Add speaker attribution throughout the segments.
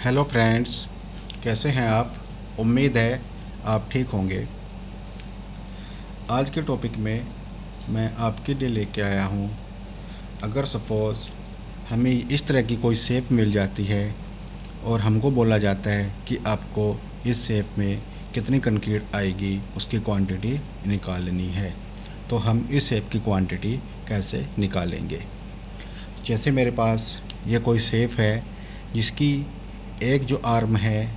Speaker 1: Hello friends, कैसे हैं आप। उम्मीद है आप ठीक होंगे। आज के टॉपिक में मैं आपके लिए लेके आया हूँ, अगर सपोज़ हमें इस तरह की कोई शेप मिल जाती है और हमको बोला जाता है कि आपको इस शेप में कितनी कंक्रीट आएगी, उसकी क्वांटिटी निकालनी है, तो हम इस शेप की क्वांटिटी कैसे निकालेंगे। जैसे मेरे पास ये कोई शेप है जिसकी एक जो आर्म है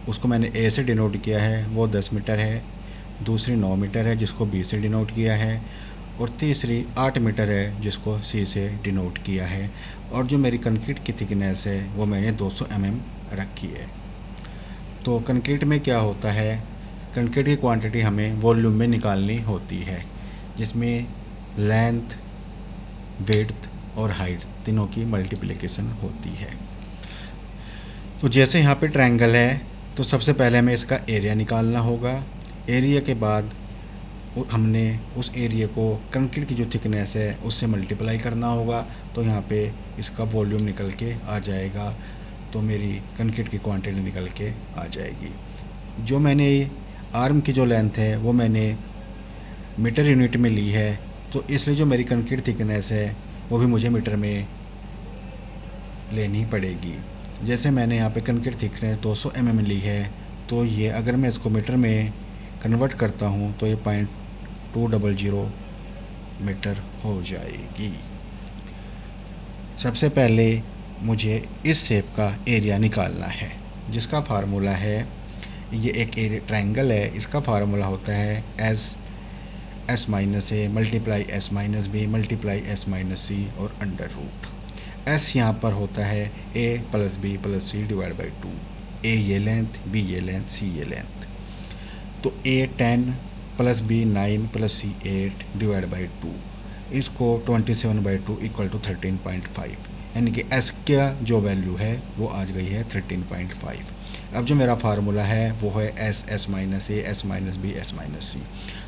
Speaker 1: उसको मैंने ए से डिनोट किया है, वो 10 मीटर है। दूसरी 9 मीटर है जिसको बी से डिनोट किया है, और तीसरी 8 मीटर है जिसको सी से डिनोट किया है। और जो मेरी कंक्रीट की थिकनेस है वो मैंने 200 रखी है। तो कंक्रीट में क्या होता है, कंक्रीट की क्वांटिटी हमें वॉल्यूम में निकालनी होती है, जिसमें लेंथ, विड्थ और हाइट तीनों की मल्टीप्लिकेशन होती है। तो जैसे यहाँ पे ट्रायंगल है, तो सबसे पहले हमें इसका एरिया निकालना होगा। एरिया के बाद हमने उस एरिया को कंक्रीट की जो थिकनेस है उससे मल्टीप्लाई करना होगा, तो यहाँ पे इसका वॉल्यूम निकल के आ जाएगा। तो मेरी कंक्रीट की क्वांटिटी निकल के आ जाएगी। जो मैंने आर्म की जो लेंथ है वो मैंने मीटर यूनिट में ली है, तो इसलिए जो मेरी कंक्रीट थिकनेस है वो भी मुझे मीटर में लेनी पड़ेगी। जैसे मैंने यहाँ पे कंक्रीट थिकनेस 200 ली है, तो ये अगर मैं इसको मीटर में कन्वर्ट करता हूँ तो ये 0.200 मीटर हो जाएगी। सबसे पहले मुझे इस शेप का एरिया निकालना है, जिसका फार्मूला है, ये एक एरिया ट्रायंगल है, इसका फार्मूला होता है S minus A multiply S minus B multiply S minus C और अंडर रूट। एस यहाँ पर होता है A plus B plus C divide by 2। A ये लेंथ, बी ये लेंथ, सी ये लेंथ। तो A 10 plus B 9 plus C 8 divide by 2, इसको 27/2 इक्वल टू 13.5, यानी कि एस का जो वैल्यू है वो आ गई है 13.5। अब जो मेरा फार्मूला है वो है S minus A S minus B S minus C.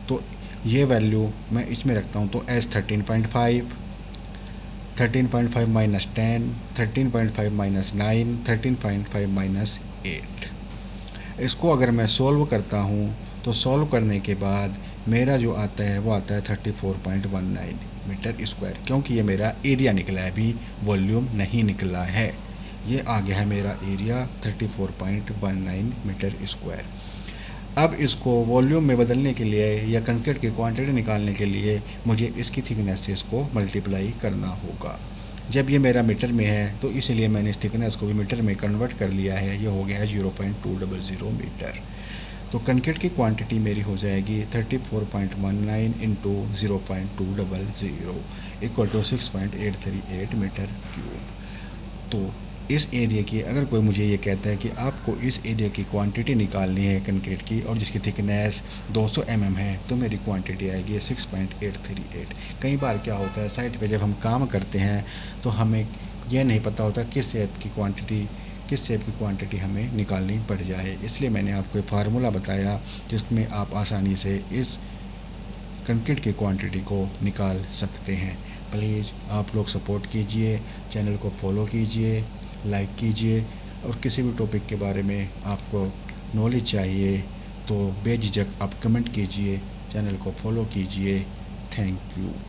Speaker 1: तो ये वैल्यू मैं इसमें रखता हूँ, तो एस 13.5, 13.5 माइनस 10, 13.5 माइनस 9, 13.5 माइनस 8। इसको अगर मैं सॉल्व करता हूँ तो सॉल्व करने के बाद मेरा जो आता है वो आता है 34.19 मीटर स्क्वायर, क्योंकि ये मेरा एरिया निकला है, अभी वॉल्यूम नहीं निकला है। ये आ गया है मेरा एरिया 34.19 मीटर स्क्वायर। अब इसको वॉल्यूम में बदलने के लिए या कंक्रीट की क्वांटिटी निकालने के लिए मुझे इसकी थिकनेस से इसको मल्टीप्लाई करना होगा। जब ये मेरा मीटर में है तो इसलिए मैंने इस थिकनेस को भी मीटर में कन्वर्ट कर लिया है, ये हो गया है 0.200 मीटर। तो कंक्रीट की क्वांटिटी मेरी हो जाएगी 34.19 into 0.200 equal to 6.838 metre cube. तो इस एरिया की अगर कोई मुझे ये कहता है कि आपको इस एरिया की क्वांटिटी निकालनी है कंक्रीट की और जिसकी थिकनेस 200 है, तो मेरी क्वांटिटी आएगी 6.838। कई बार क्या होता है, साइट पे जब हम काम करते हैं तो हमें यह नहीं पता होता किस शेप की क्वांटिटी हमें निकालनी पड़ जाए, इसलिए मैंने आपको एक फार्मूला बताया जिसमें आप आसानी से इस कंक्रीट की क्वांटिटी को निकाल सकते हैं। प्लीज़ आप लोग सपोर्ट कीजिए, चैनल को फॉलो कीजिए, लाइक कीजिए, और किसी भी टॉपिक के बारे में आपको नॉलेज चाहिए तो बेझिझक आप कमेंट कीजिए, चैनल को फॉलो कीजिए। Thank you.